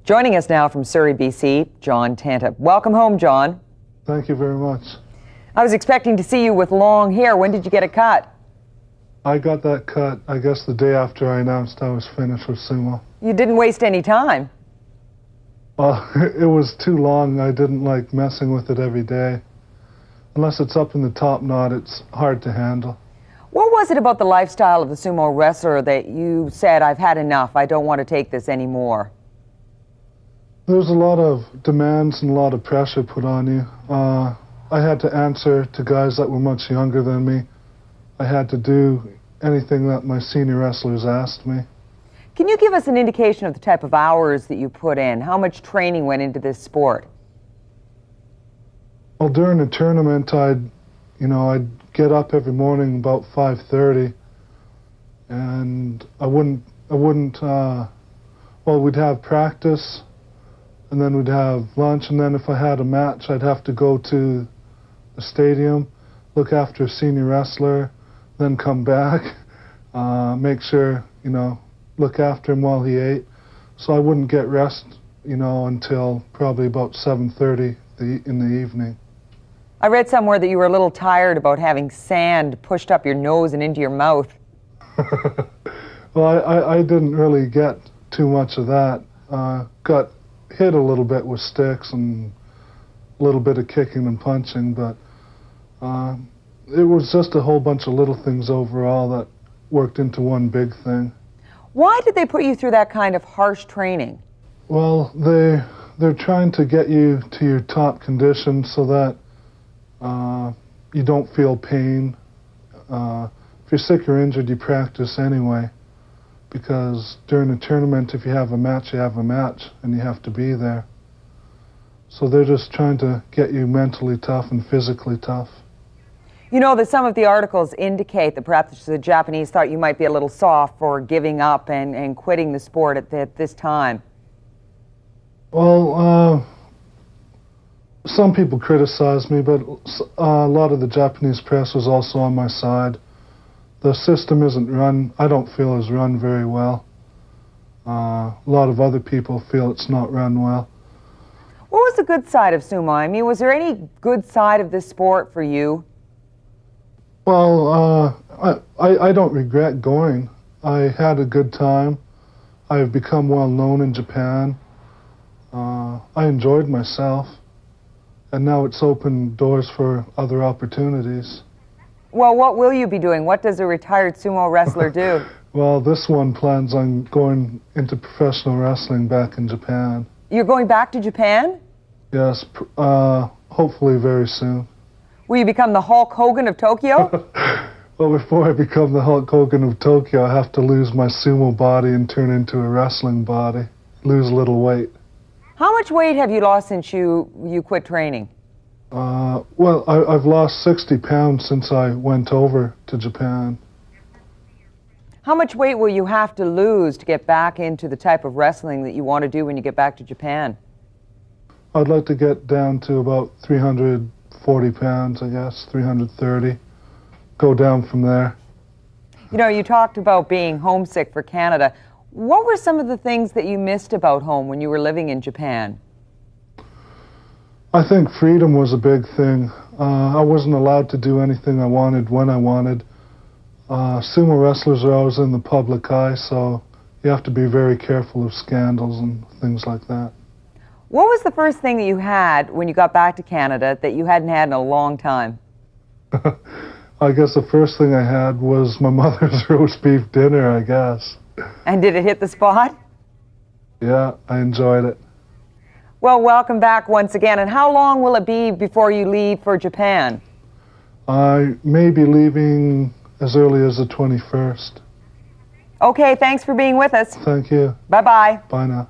Joining us now from Surrey, BC, John Tenta. Welcome home, John. Thank you very much. I was expecting to see you with long hair. When did you get it cut? I got that cut, I guess, the day after I announced I was finished with sumo. You didn't waste any time. Well, it was too long. I didn't like messing with it every day. Unless it's up in the top knot, it's hard to handle. What was it about the lifestyle of the sumo wrestler that you said, I've had enough, I don't want to take this anymore? There's a lot of demands and a lot of pressure put on you. I had to answer to guys that were much younger than me. I had to do anything that my senior wrestlers asked me. Can you give us an indication of the type of hours that you put in? How much training went into this sport? Well, during a tournament, I'd get up every morning about 5:30, and we'd have practice, and then we'd have lunch, and then if I had a match, I'd have to go to the stadium, look after a senior wrestler, then come back, make sure, look after him while he ate. So I wouldn't get rest, until probably about 7:30 in the evening. I read somewhere that you were a little tired about having sand pushed up your nose and into your mouth. Well, I didn't really get too much of that. Got hit a little bit with sticks and a little bit of kicking and punching, but it was just a whole bunch of little things overall that worked into one big thing. Why did they put you through that kind of harsh training? Well, they're trying to get you to your top condition so that you don't feel pain. If you're sick or injured, you practice anyway, because during a tournament, if you have a match, you have a match, and you have to be there. So they're just trying to get you mentally tough and physically tough. You know that some of the articles indicate that perhaps the Japanese thought you might be a little soft for giving up and quitting the sport at this time. Well, some people criticized me, but a lot of the Japanese press was also on my side. The system isn't run, I don't feel is run very well. A lot of other people feel it's not run well. What was the good side of sumo? I mean, was there any good side of this sport for you? Well, I don't regret going. I had a good time. I've become well known in Japan. I enjoyed myself. And now it's opened doors for other opportunities. Well, what will you be doing? What does a retired sumo wrestler do? Well, this one plans on going into professional wrestling back in Japan. You're going back to Japan? Yes, hopefully very soon. Will you become the Hulk Hogan of Tokyo? Well, before I become the Hulk Hogan of Tokyo, I have to lose my sumo body and turn into a wrestling body, lose a little weight. How much weight have you lost since you quit training? Well, I've lost 60 pounds since I went over to Japan. How much weight will you have to lose to get back into the type of wrestling that you want to do when you get back to Japan? I'd like to get down to about 340 pounds, I guess, 330. Go down from there. You know, you talked about being homesick for Canada. What were some of the things that you missed about home when you were living in Japan? I think freedom was a big thing. I wasn't allowed to do anything I wanted when I wanted. Sumo wrestlers are always in the public eye, so you have to be very careful of scandals and things like that. What was the first thing that you had when you got back to Canada that you hadn't had in a long time? I guess the first thing I had was my mother's roast beef dinner, I guess. And did it hit the spot? Yeah, I enjoyed it. Well, welcome back once again. And how long will it be before you leave for Japan? I may be leaving as early as the 21st. Okay, thanks for being with us. Thank you. Bye-bye. Bye now.